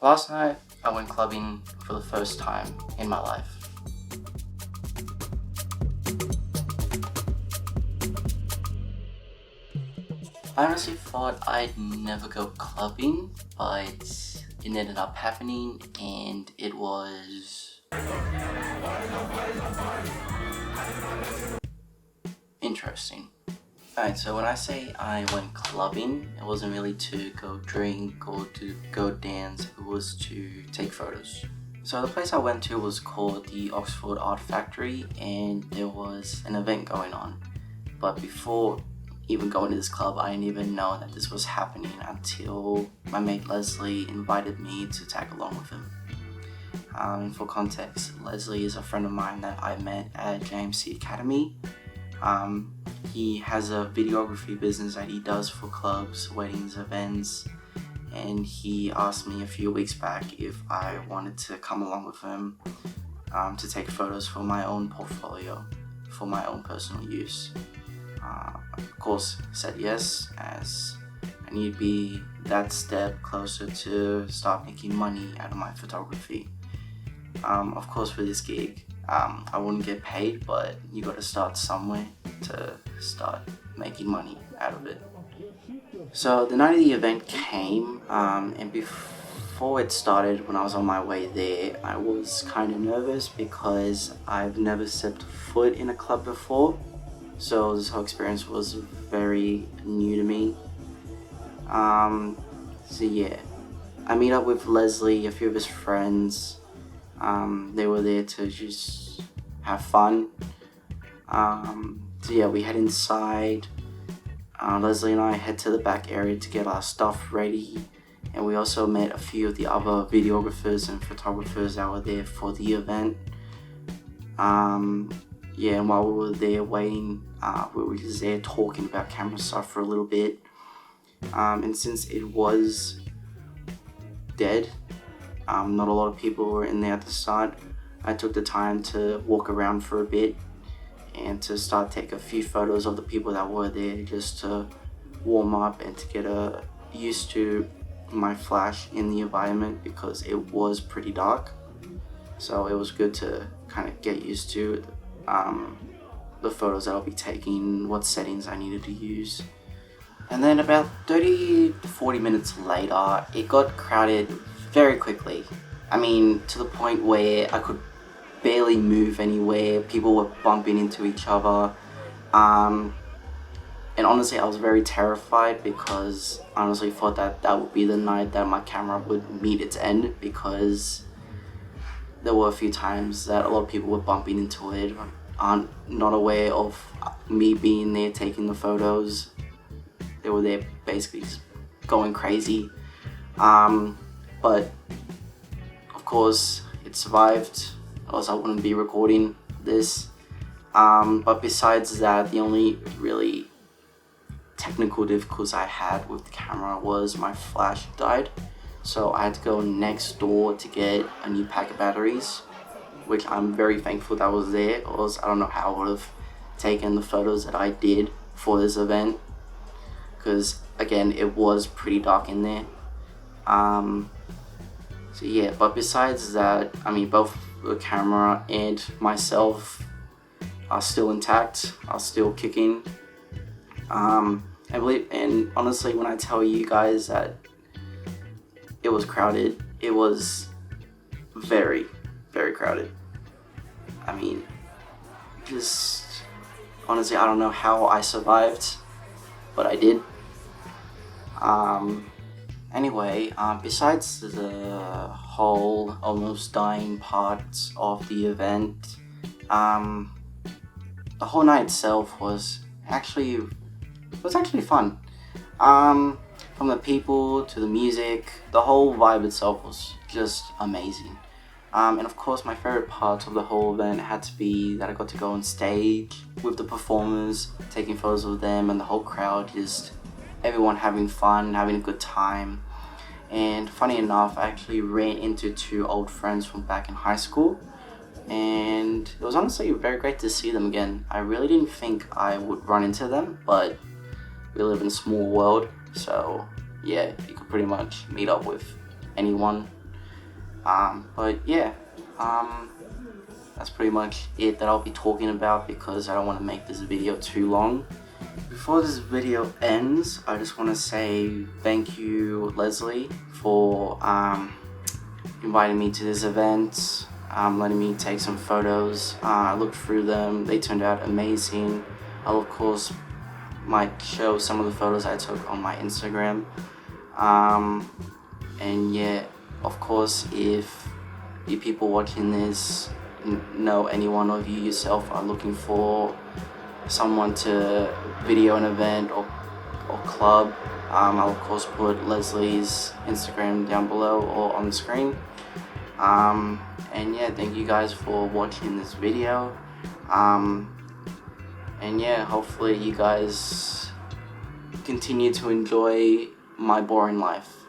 Last night, I went clubbing for the first time in my life. I honestly thought I'd never go clubbing, but it ended up happening, and it was interesting. Alright, so when I say I went clubbing, it wasn't really to go drink or to go dance, it was to take photos. So the place I went to was called the Oxford Art Factory, and there was an event going on. But before even going to this club, I didn't even know that this was happening until my mate Leslie invited me to tag along with him. For context, Leslie is a friend of mine that I met at JMC Academy. He has a videography business that he does for clubs, weddings, events, and he asked me a few weeks back if I wanted to come along with him to take photos for my own portfolio, for my own personal use. Of course, said yes, as I need to be that step closer to start making money out of my photography. Of course, for this gig, I wouldn't get paid, but you got to start somewhere to start making money out of it. So the night of the event came, and before it started, when I was on my way there, I was kind of nervous because I've never stepped foot in a club before. So this whole experience was very new to me. So yeah, I meet up with Leslie, a few of his friends. They were there to just have fun. So yeah, we head inside. Leslie and I head to the back area to get our stuff ready. And we also met a few of the other videographers and photographers that were there for the event. Yeah, and while we were there waiting, we were just there talking about camera stuff for a little bit. And since it was dead, not a lot of people were in there at the start, I took the time to walk around for a bit and to start take a few photos of the people that were there, just to warm up and to get used to my flash in the environment, because it was pretty dark. So it was good to kind of get used to the photos that I'll be taking, what settings I needed to use. And then about 30 to 40 minutes later, it got crowded very quickly. I mean, to the point where I could barely move anywhere. People were bumping into each other. And honestly, I was very terrified, because I honestly thought that that would be the night that my camera would meet its end, because there were a few times that a lot of people were bumping into it, aren't not aware of me being there taking the photos. They were there basically just going crazy. But of course it survived, else I wouldn't be recording this. But besides that, the only really technical difficulties I had with the camera was my flash died. So I had to go next door to get a new pack of batteries, which I'm very thankful that was there, or else I don't know how I would have taken the photos that I did for this event, because again, it was pretty dark in there. So yeah, but besides that, I mean, both the camera and myself are still intact, are still kicking. And honestly, when I tell you guys that it was crowded, it was very, very crowded. I mean, just honestly, I don't know how I survived, but I did. Anyway, besides the whole almost dying part of the event, the whole night itself was actually fun. From the people to the music, the whole vibe itself was just amazing. And of course, my favorite part of the whole event had to be that I got to go on stage with the performers, taking photos of them and the whole crowd, just everyone having fun, having a good time. And funny enough, I actually ran into two old friends from back in high school, and it was honestly very great to see them again. I really didn't think I would run into them, but we live in a small world, so yeah, you could pretty much meet up with anyone. But yeah, that's pretty much it that I'll be talking about, because I don't want to make this video too long. Before this video ends, I just want to say thank you, Leslie, for inviting me to this event, letting me take some photos. I looked through them, they turned out amazing. I'll of course might show some of the photos I took on my Instagram. And yeah, of course, if you people watching this know anyone or you yourself are looking for someone to video an event or club, I'll of course put Leslie's Instagram down below or on the screen. And yeah, thank you guys for watching this video. And yeah, hopefully you guys continue to enjoy my boring life.